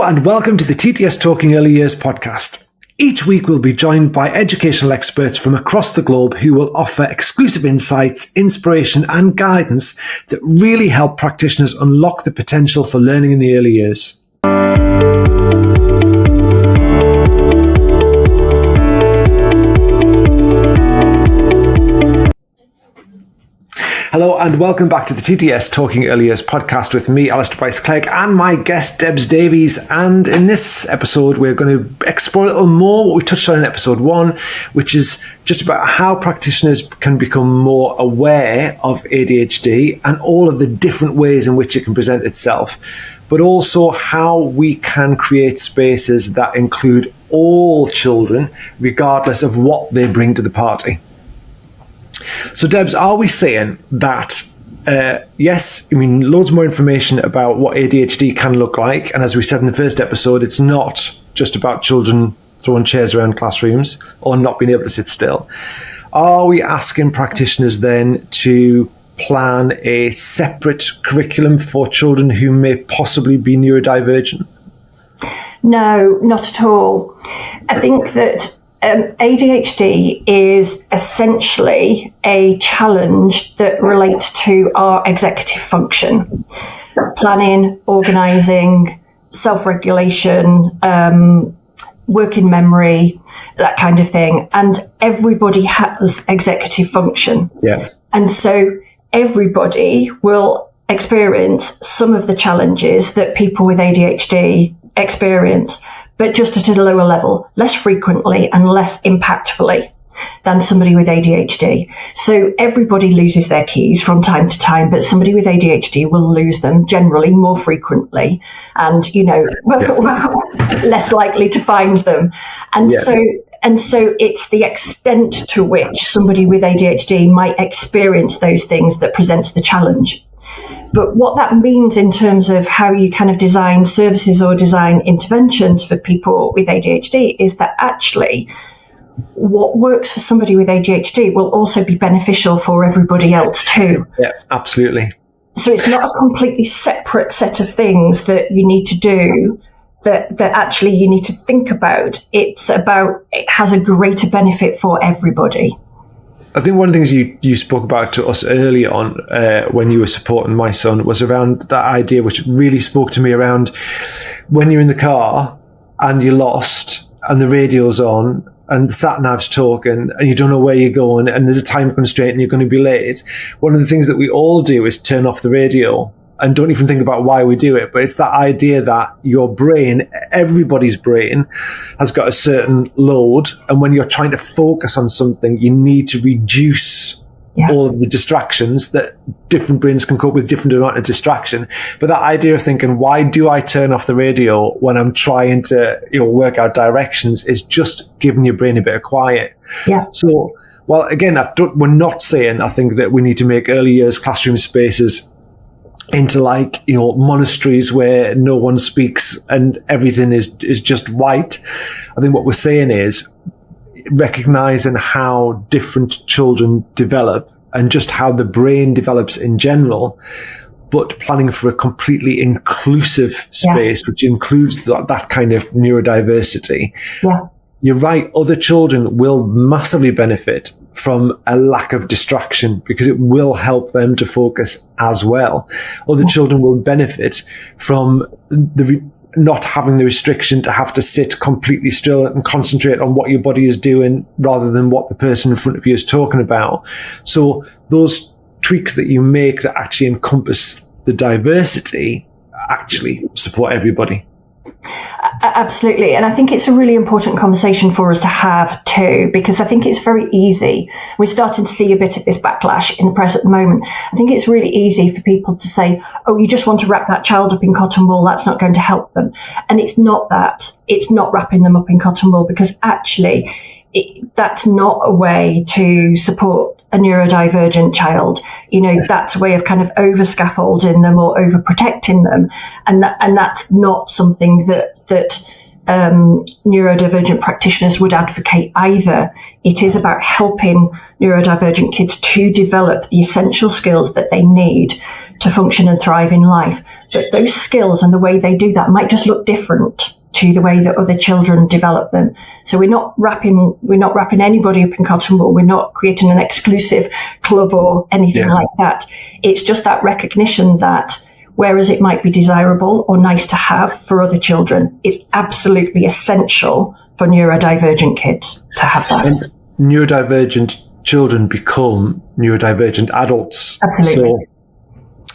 and welcome to the TTS Talking Early Years podcast. Each week we'll be joined by educational experts from across the globe who will offer exclusive insights, inspiration and guidance that really help practitioners unlock the potential for learning in the early years. Hello and welcome back to the TTS Talking Early Years podcast with me, Alistair Bryce-Clegg, and my guest, Debs Davies. And in this episode, we're going to explore a little more what we touched on in episode 1, which is just about how practitioners can become more aware of ADHD and all of the different ways in which it can present itself, but also how we can create spaces that include all children, regardless of what they bring to the party. So, Debs, are we saying that, yes, I mean, loads more information about what ADHD can look like, and as we said in the first episode, it's not just about children throwing chairs around classrooms or not being able to sit still. Are we asking practitioners then to plan a separate curriculum for children who may possibly be neurodivergent? No, not at all. I think that ADHD is essentially a challenge that relates to our executive function, planning, organising, self-regulation, working memory, that kind of thing. And everybody has executive function. Yeah. And so everybody will experience some of the challenges that people with ADHD experience, but just at a lower level, less frequently and less impactfully than somebody with ADHD. So everybody loses their keys from time to time, but somebody with ADHD will lose them generally more frequently and, less likely to find them. And so it's the extent to which somebody with ADHD might experience those things that presents the challenge. But what that means in terms of how you kind of design services or design interventions for people with ADHD is that actually what works for somebody with ADHD will also be beneficial for everybody else too. Yeah, absolutely. So it's not a completely separate set of things that you need to do that actually you need to think about. It's about, it has a greater benefit for everybody. I think one of the things you spoke about to us early on when you were supporting my son was around that idea, which really spoke to me, around when you're in the car and you're lost and the radio's on and the sat-nav's talking and you don't know where you're going and there's a time constraint and you're going to be late. One of the things that we all do is turn off the radio and don't even think about why we do it. But it's that idea that your brain, everybody's brain, has got a certain load. And when you're trying to focus on something, you need to reduce all of the distractions that different brains can cope with, different amount of distraction. But that idea of thinking, why do I turn off the radio when I'm trying to work out directions, is just giving your brain a bit of quiet. Yeah. So, well, again, we're not saying, I think, that we need to make early years classroom spaces into monasteries where no one speaks and everything is just white. I think what we're saying is recognizing how different children develop and just how the brain develops in general, but planning for a completely inclusive space, which includes that kind of neurodiversity. Yeah. You're right, other children will massively benefit from a lack of distraction because it will help them to focus as well. Other children will benefit from not having the restriction to have to sit completely still and concentrate on what your body is doing rather than what the person in front of you is talking about. So those tweaks that you make that actually encompass the diversity actually support everybody. Absolutely. And I think it's a really important conversation for us to have too, because I think it's very easy. We're starting to see a bit of this backlash in the press at the moment. I think it's really easy for people to say, oh, you just want to wrap that child up in cotton wool, that's not going to help them. And it's not that. It's not wrapping them up in cotton wool, because actually that's not a way to support a neurodivergent child. That's a way of kind of over scaffolding them or over protecting them, and that's not something that neurodivergent practitioners would advocate either. It is about helping neurodivergent kids to develop the essential skills that they need to function and thrive in life, but those skills and the way they do that might just look different to the way that other children develop them. So we're not wrapping anybody up in cotton wool. We're not creating an exclusive club or anything like that. It's just that recognition that whereas it might be desirable or nice to have for other children, it's absolutely essential for neurodivergent kids to have that. And neurodivergent children become neurodivergent adults. Absolutely. So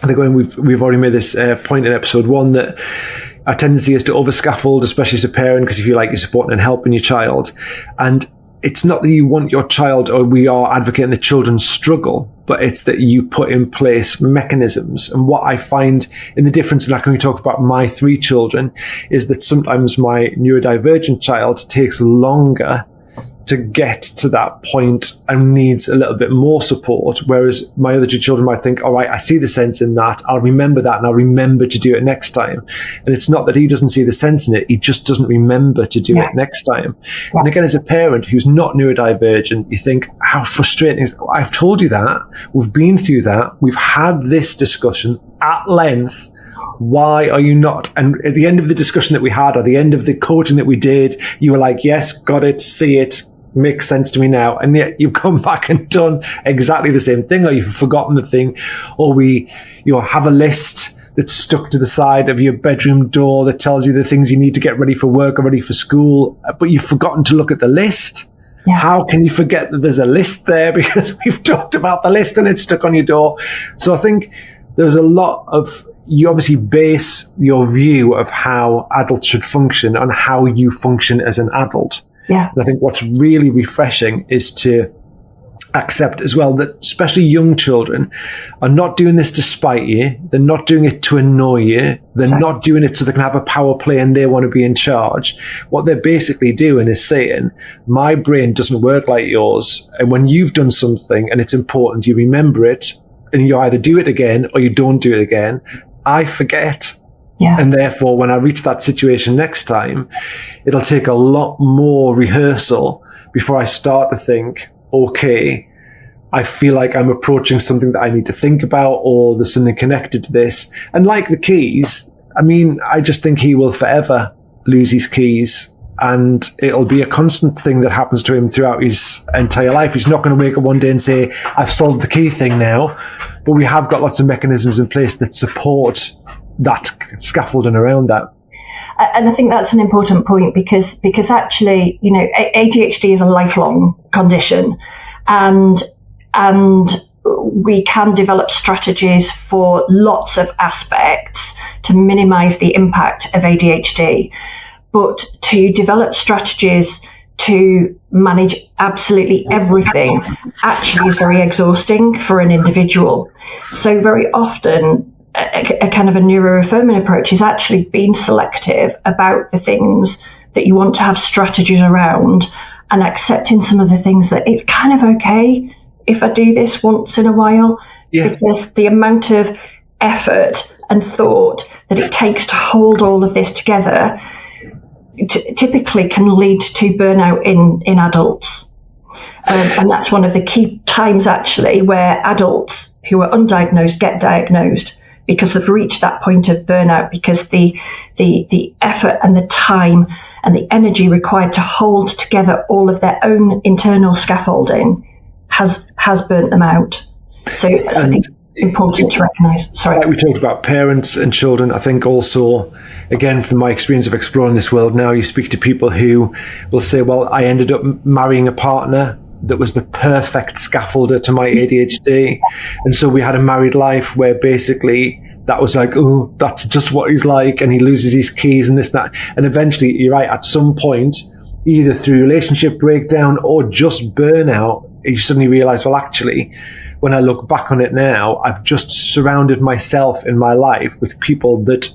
I think when we've already made this point in episode 1 that our tendency is to over-scaffold, especially as a parent, because you feel like you're supporting and helping your child. And it's not that you want your child, or we are advocating that children struggle, but it's that you put in place mechanisms. And what I find in the difference, like when we talk about my 3 children, is that sometimes my neurodivergent child takes longer to get to that point and needs a little bit more support, whereas my other 2 children might think, all right, I see the sense in that, I'll remember that, and I'll remember to do it next time. And it's not that he doesn't see the sense in it, he just doesn't remember to do it next time. And again, as a parent who's not neurodivergent, you think, how frustrating is that? I've told you that, we've been through that, we've had this discussion at length. Why are you not? And at the end of the discussion that we had, or the end of the coaching that we did, you were like, yes, got it, see it, makes sense to me now. And yet you've come back and done exactly the same thing, or you've forgotten the thing, or we, have a list that's stuck to the side of your bedroom door that tells you the things you need to get ready for work or ready for school, but you've forgotten to look at the list. Yeah. How can you forget that there's a list there because we've talked about the list and it's stuck on your door? So I think there's a lot of, you obviously base your view of how adults should function on how you function as an adult. Yeah. And I think what's really refreshing is to accept as well that especially young children are not doing this to spite you. They're not doing it to annoy you. They're not doing it so they can have a power play and they want to be in charge. What they're basically doing is saying, my brain doesn't work like yours. And when you've done something and it's important, you remember it and you either do it again or you don't do it again. I forget. Yeah. And therefore, when I reach that situation next time, it'll take a lot more rehearsal before I start to think, okay, I feel like I'm approaching something that I need to think about, or there's something connected to this. And like the keys, I mean, I just think he will forever lose his keys. And it'll be a constant thing that happens to him throughout his entire life. He's not going to wake up one day and say, I've solved the key thing now. But we have got lots of mechanisms in place that support that scaffolding around that. And I think that's an important point because actually, ADHD is a lifelong condition, and we can develop strategies for lots of aspects to minimize the impact of ADHD. But to develop strategies to manage absolutely everything actually is very exhausting for an individual. So very often, a kind of a neuroaffirming approach is actually being selective about the things that you want to have strategies around, and accepting some of the things that it's kind of okay if I do this once in a while, because the amount of effort and thought that it takes to hold all of this together typically can lead to burnout in adults. And that's one of the key times actually where adults who are undiagnosed get diagnosed, because they've reached that point of burnout, because the effort and the time and the energy required to hold together all of their own internal scaffolding has burnt them out. So I think it's important to recognise. Sorry. Like we talked about parents and children, I think also, again, from my experience of exploring this world now, you speak to people who will say, well, I ended up marrying a partner that was the perfect scaffolder to my ADHD. And so we had a married life where basically that was like, oh, that's just what he's like. And he loses his keys and this, that. And eventually, you're right, at some point, either through relationship breakdown or just burnout, you suddenly realize, well, actually, when I look back on it now, I've just surrounded myself in my life with people that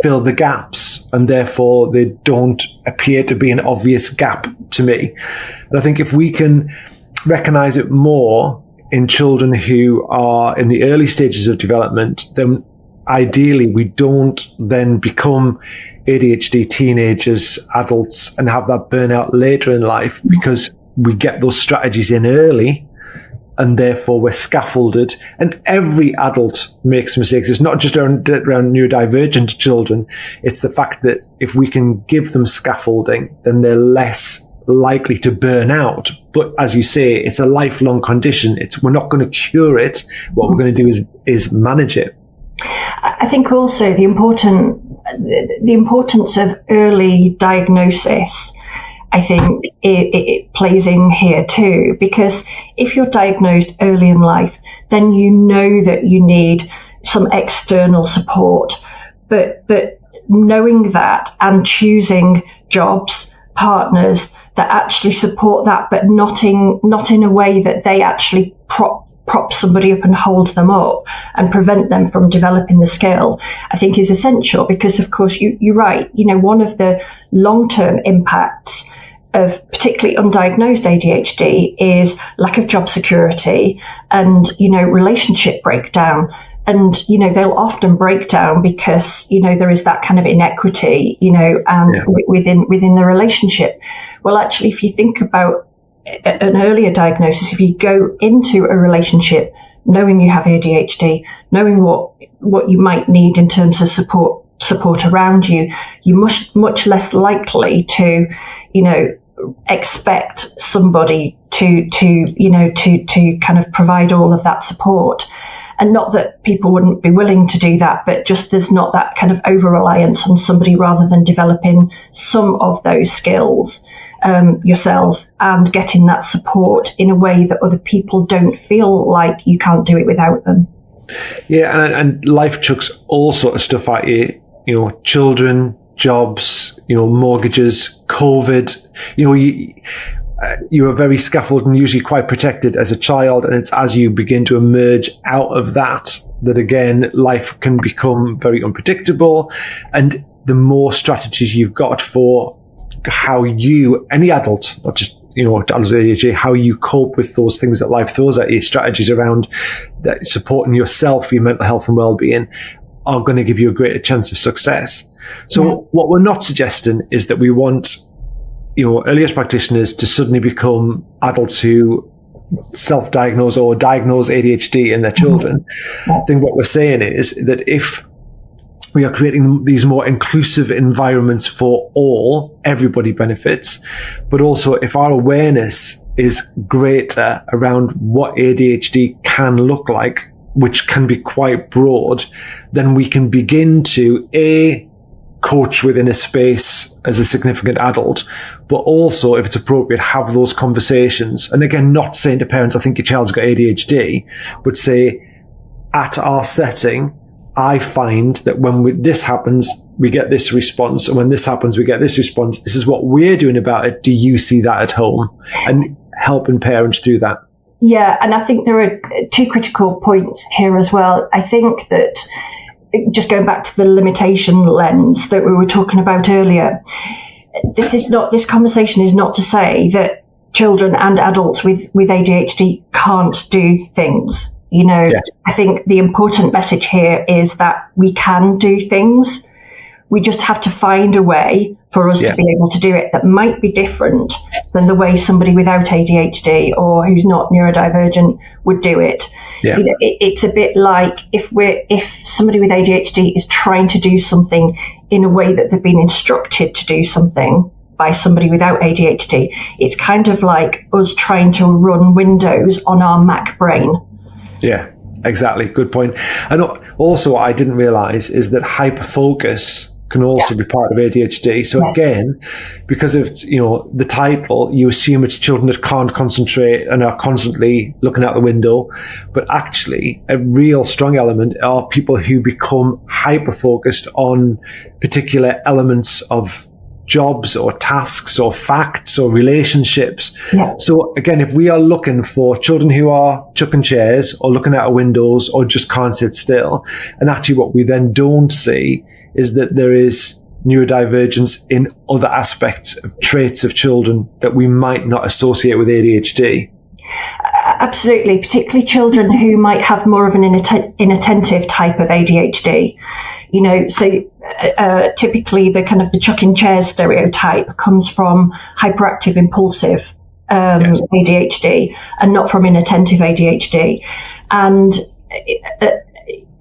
fill the gaps, and therefore they don't appear to be an obvious gap to me. And I think if we can recognize it more in children who are in the early stages of development, then ideally we don't then become ADHD teenagers, adults, and have that burnout later in life, because we get those strategies in early and therefore we're scaffolded. And every adult makes mistakes. It's not just around neurodivergent children. It's the fact that if we can give them scaffolding, then they're less likely to burn out. But as you say, it's a lifelong condition. We're not going to cure it. What we're going to do is manage it. I think also the importance of early diagnosis, I think it plays in here too, because if you're diagnosed early in life, then you know that you need some external support. But knowing that and choosing jobs, partners that actually support that, but not in a way that they actually prop somebody up and hold them up and prevent them from developing the skill, I think is essential. Because of course you're right, one of the long-term impacts of particularly undiagnosed ADHD is lack of job security and relationship breakdown. And they'll often break down because there is that kind of inequity within the relationship. Well, actually, if you think about an earlier diagnosis, if you go into a relationship knowing you have ADHD, knowing what you might need in terms of support around you, you're much less likely to expect somebody to kind of provide all of that support. And not that people wouldn't be willing to do that, but just there's not that kind of over-reliance on somebody rather than developing some of those skills yourself and getting that support in a way that other people don't feel like you can't do it without them. Yeah, and life chucks all sort of stuff at you, children, jobs, mortgages, COVID, you are very scaffolded and usually quite protected as a child. And it's as you begin to emerge out of that again, life can become very unpredictable. And the more strategies you've got for how any adult, not just, adults with ADHD, how you cope with those things that life throws at you, strategies around that supporting yourself, your mental health and well-being are going to give you a greater chance of success. So what we're not suggesting is that we want early years practitioners to suddenly become adults who self-diagnose or diagnose ADHD in their children. I think what we're saying is that if we are creating these more inclusive environments for all, everybody benefits, but also if our awareness is greater around what ADHD can look like, which can be quite broad, then we can begin to coach within a space as a significant adult, but also, if it's appropriate, have those conversations. And again, not saying to parents, I think your child's got ADHD, but say, at our setting, I find that when this happens, we get this response. And when this happens, we get this response. This is what we're doing about it. Do you see that at home? And helping parents do that. Yeah, and I think there are two critical points here as well. I think that just going back to the limitation lens that we were talking about earlier, this conversation is not to say that children and adults with ADHD can't do things. I think the important message here is that we can do things. We just have to find a way for us to be able to do it that might be different than the way somebody without ADHD or who's not neurodivergent would do it. Yeah. It's a bit like if somebody with ADHD is trying to do something in a way that they've been instructed to do something by somebody without ADHD, it's kind of like us trying to run Windows on our Mac brain. Yeah, exactly. Good point. And also what I didn't realize is that hyperfocus can also be part of ADHD. So again, because of the title, you assume it's children that can't concentrate and are constantly looking out the window. But actually, a real strong element are people who become hyper-focused on particular elements of jobs or tasks or facts or relationships. Yeah. So again, if we are looking for children who are chucking chairs or looking out of windows or just can't sit still, and actually what we then don't see is that there is neurodivergence in other aspects of traits of children that we might not associate with ADHD. Absolutely, particularly children who might have more of an inattentive type of ADHD. So typically the kind of the chucking chairs stereotype comes from hyperactive impulsive ADHD and not from inattentive ADHD. And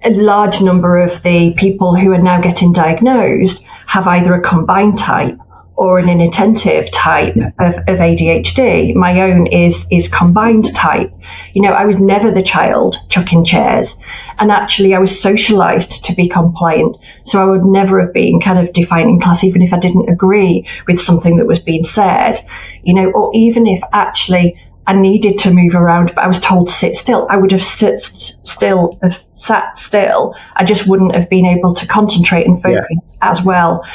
a large number of the people who are now getting diagnosed have either a combined type or an inattentive type of ADHD. My own is combined type. I was never the child chucking chairs. And actually, I was socialized to be compliant. So I would never have been kind of defining class, even if I didn't agree with something that was being said, or even if actually I needed to move around, but I was told to sit still. I would have sat still. I just wouldn't have been able to concentrate and focus as well.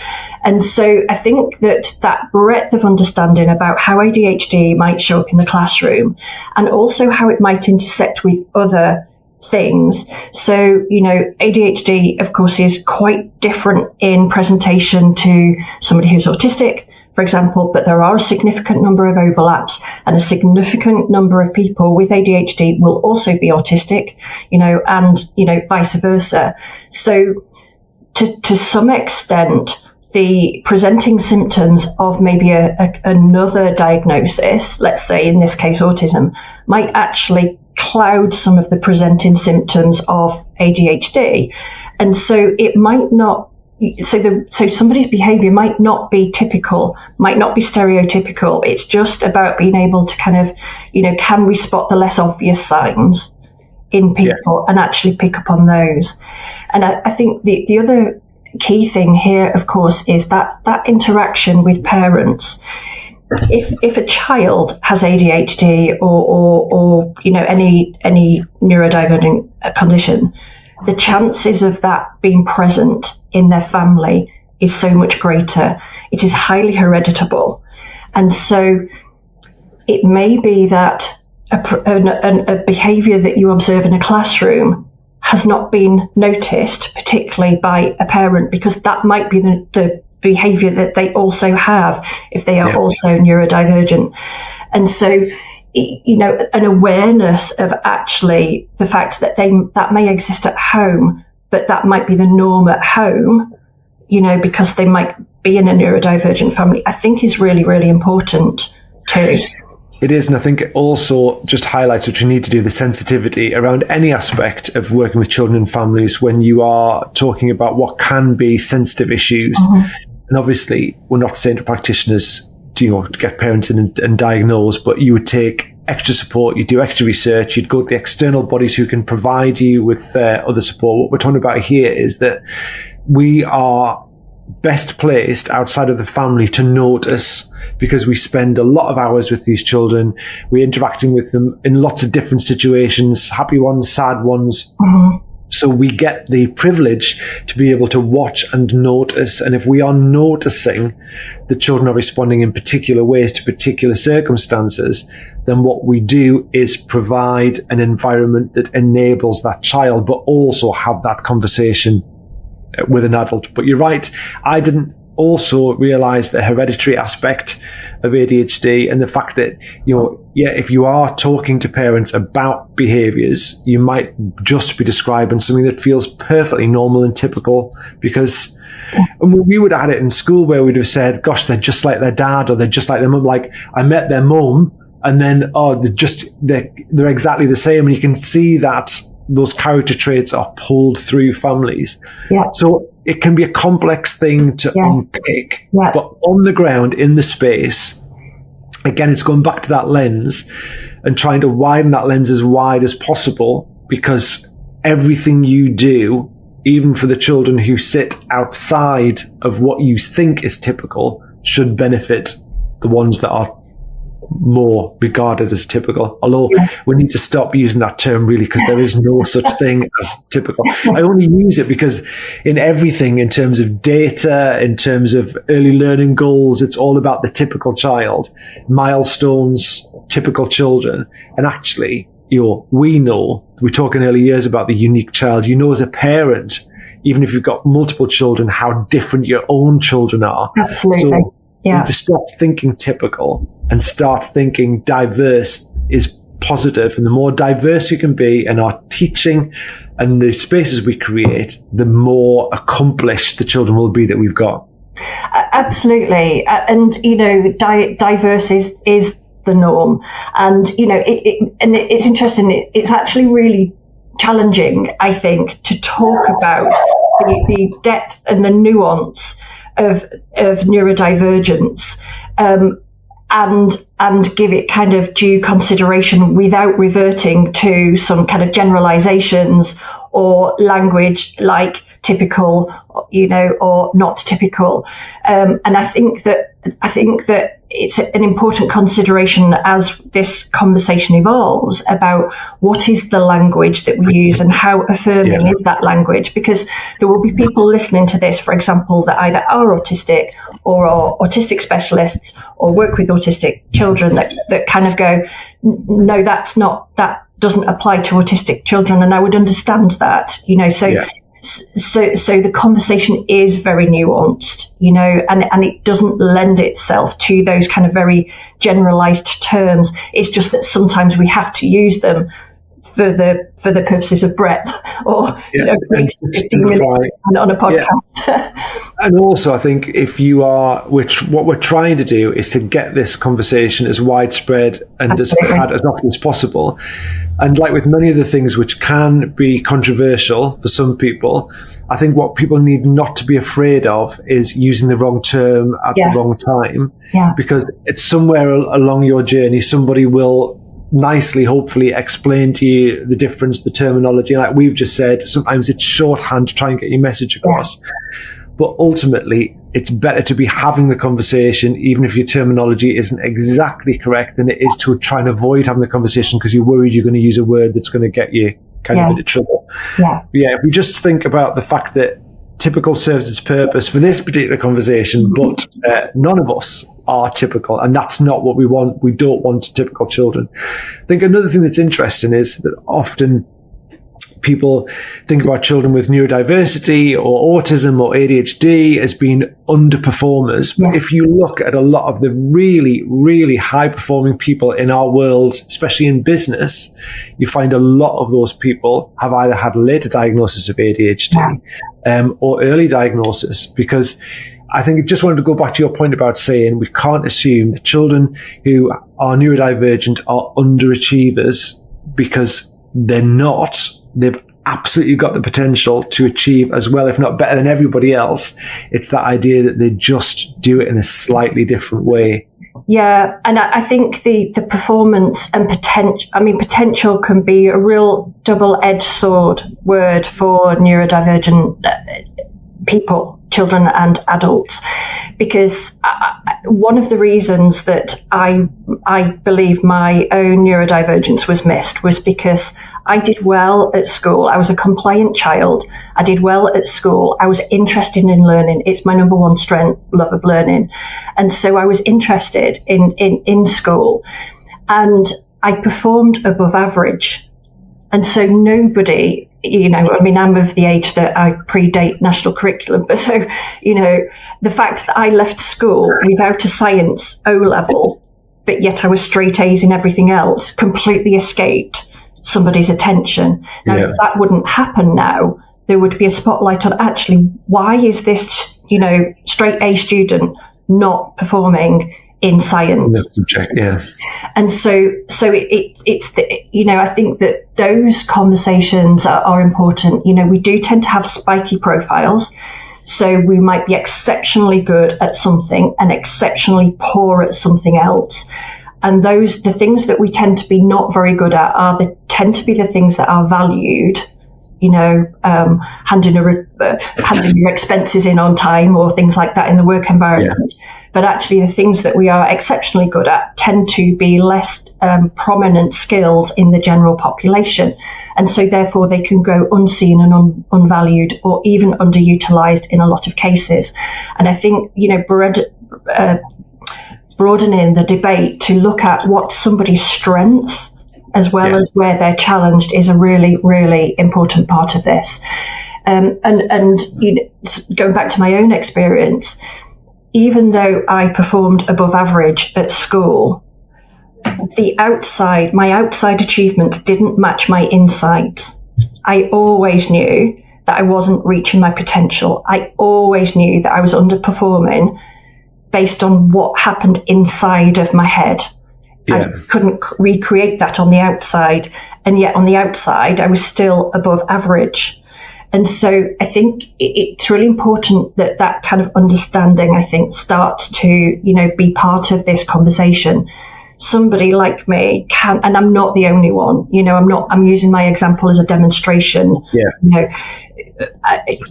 And so I think that breadth of understanding about how ADHD might show up in the classroom and also how it might intersect with other things. So, ADHD, of course, is quite different in presentation to somebody who's autistic, for example, but there are a significant number of overlaps, and a significant number of people with ADHD will also be autistic, and vice versa. So to some extent, the presenting symptoms of maybe another diagnosis, let's say in this case autism, might actually cloud some of the presenting symptoms of ADHD. And so it might not, so somebody's behavior might not be typical, might not be stereotypical. It's just about being able to kind of, can we spot the less obvious signs in people and actually pick up on those? And I think the other key thing here, of course, is that interaction with parents. If a child has ADHD or any neurodivergent condition, the chances of that being present in their family is so much greater. It is highly hereditable. And so it may be that a behavior that you observe in a classroom has not been noticed, particularly by a parent, because that might be the behavior that they also have if they are also neurodivergent. And so, an awareness of actually the fact that that may exist at home, but that might be the norm at home, because they might be in a neurodivergent family, I think is really, really important too. It is, and I think it also just highlights what you need to do, the sensitivity around any aspect of working with children and families when you are talking about what can be sensitive issues. And obviously, we're not saying to practitioners to get parents in and diagnose, but you would take extra support, you do extra research, you'd go to the external bodies who can provide you with other support. What we're talking about here is that we are best placed outside of the family to notice, because we spend a lot of hours with these children. We're interacting with them in lots of different situations, happy ones, sad ones. So we get the privilege to be able to watch and notice. And if we are noticing the children are responding in particular ways to particular circumstances, then what we do is provide an environment that enables that child, but also have that conversation with an adult. But you're right, I didn't also realize the hereditary aspect of ADHD and the fact that, if you are talking to parents about behaviors, you might just be describing something that feels perfectly normal and typical, because we would have had it in school where we'd have said, gosh, they're just like their dad, or they're just like their mum. Like, I met their mum, and then, they're exactly the same. And you can see that those character traits are pulled through families. So it can be a complex thing to unpick, but on the ground, in the space, again, it's going back to that lens and trying to widen that lens as wide as possible, because everything you do, even for the children who sit outside of what you think is typical, should benefit the ones that are more regarded as typical. Although we need to stop using that term, really, because there is no such thing as typical. I only use it because in everything, in terms of data, in terms of early learning goals, it's all about the typical child, milestones, typical children. And actually, we know, we're talking early years about the unique child. As a parent, even if you've got multiple children, how different your own children are. Absolutely. So, you need to stop thinking typical and start thinking diverse is positive. And the more diverse you can be in our teaching and the spaces we create, the more accomplished the children will be that we've got. Absolutely. And, diverse is the norm. And, it's interesting. It's actually really challenging, I think, to talk about the depth and the nuance of neurodivergence, and give it kind of due consideration without reverting to some kind of generalizations or language like typical, or not typical. And I think that it's an important consideration as this conversation evolves about what is the language that we use and how affirming is that language, because there will be people listening to this, for example, that either are autistic or are autistic specialists or work with autistic children that kind of go, no, that doesn't apply to autistic children. And I would understand that, So the conversation is very nuanced, and it doesn't lend itself to those kind of very generalized terms. It's just that sometimes we have to use them for the purposes of breadth, or 15 minutes on a podcast. Yeah. And also, I think what we're trying to do is to get this conversation as widespread and as often as possible. And like with many of the things which can be controversial for some people, I think what people need not to be afraid of is using the wrong term at the wrong time, because it's somewhere along your journey, somebody will nicely, hopefully, explain to you the difference, the terminology. Like we've just said, sometimes it's shorthand to try and get your message across. But ultimately, it's better to be having the conversation, even if your terminology isn't exactly correct, than it is to try and avoid having the conversation because you're worried you're going to use a word that's going to get you kind of into trouble. If we just think about the fact that typical serves its purpose for this particular conversation, but none of us are typical, and that's not what we want. We don't want typical children. I think another thing that's interesting is that often people think about children with neurodiversity or autism or ADHD as being underperformers. But if you look at a lot of the really, really high-performing people in our world, especially in business, you find a lot of those people have either had later diagnosis of ADHD or early diagnosis, because I think I just wanted to go back to your point about saying we can't assume that children who are neurodivergent are underachievers, because they're not. They've absolutely got the potential to achieve as well, if not better than everybody else. It's that idea that they just do it in a slightly different way. Yeah, and I think the performance and potential can be a real double-edged sword word for neurodivergent people, children and adults, because one of the reasons that I believe my own neurodivergence was missed was because I did well at school. I was a compliant child. I did well at school. I was interested in learning. It's my number one strength, love of learning. And so I was interested in school, and I performed above average. And so nobody, I'm of the age that I predate national curriculum. But so, the fact that I left school without a science O-level, but yet I was straight A's in everything else, completely escaped somebody's attention. Now, if that wouldn't happen now, there would be a spotlight on actually, why is this, straight A student not performing in science? And so it's I think that those conversations are important. We do tend to have spiky profiles. So we might be exceptionally good at something and exceptionally poor at something else. And the things that we tend to be not very good at tend to be the things that are valued, handing your expenses in on time or things like that in the work environment. But actually the things that we are exceptionally good at tend to be less prominent skills in the general population. And so therefore they can go unseen and unvalued or even underutilized in a lot of cases. And I think, broadening the debate to look at what's somebody's strength as well as where they're challenged is a really, really important part of this. And going back to my own experience, even though I performed above average at school, my outside achievements didn't match my inside. I always knew that I wasn't reaching my potential. I always knew that I was underperforming based on what happened inside of my head. Yeah. I couldn't recreate that on the outside. And yet on the outside, I was still above average. And so I think it's really important that that kind of understanding, I think, starts to, be part of this conversation. Somebody like me can, and I'm not the only one, I'm using my example as a demonstration. Yeah.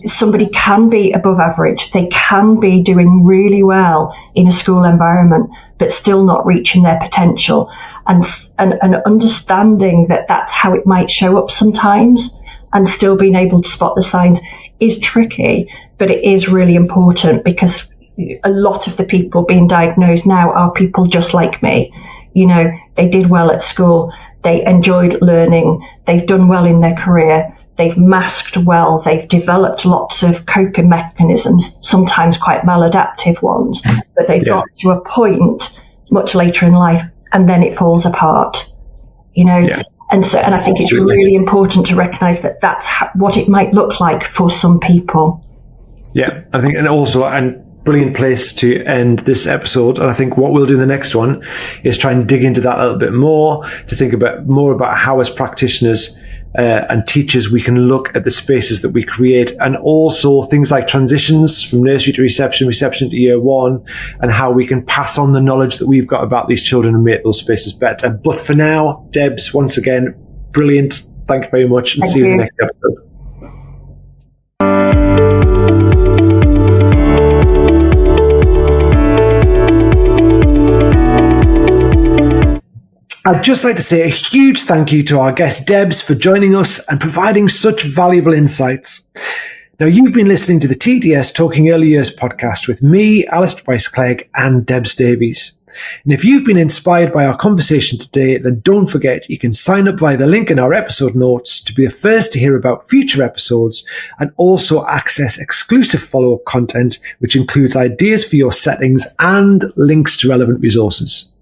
Somebody can be above average. They can be doing really well in a school environment, but still not reaching their potential. And understanding that that's how it might show up sometimes, and still being able to spot the signs is tricky, but it is really important, because a lot of the people being diagnosed now are people just like me. They did well at school, they enjoyed learning, they've done well in their career, they've masked well, they've developed lots of coping mechanisms, sometimes quite maladaptive ones, but they've got to a point much later in life and then it falls apart, And I think it's really important to recognise that that's what it might look like for some people. Yeah, I think, and brilliant place to end this episode. And I think what we'll do in the next one is try and dig into that a little bit more, to think more about how, as practitioners and teachers, we can look at the spaces that we create, and also things like transitions from nursery to reception to year one, and how we can pass on the knowledge that we've got about these children and make those spaces better. But for now, Debs, once again, brilliant. Thank you very much, and see you in the next episode. I'd just like to say a huge thank you to our guest Debs for joining us and providing such valuable insights. Now, you've been listening to the TDS Talking Early Years podcast with me, Alistair Bryce-Clegg, and Debs Davies. And if you've been inspired by our conversation today, then don't forget you can sign up via the link in our episode notes to be the first to hear about future episodes, and also access exclusive follow-up content, which includes ideas for your settings and links to relevant resources.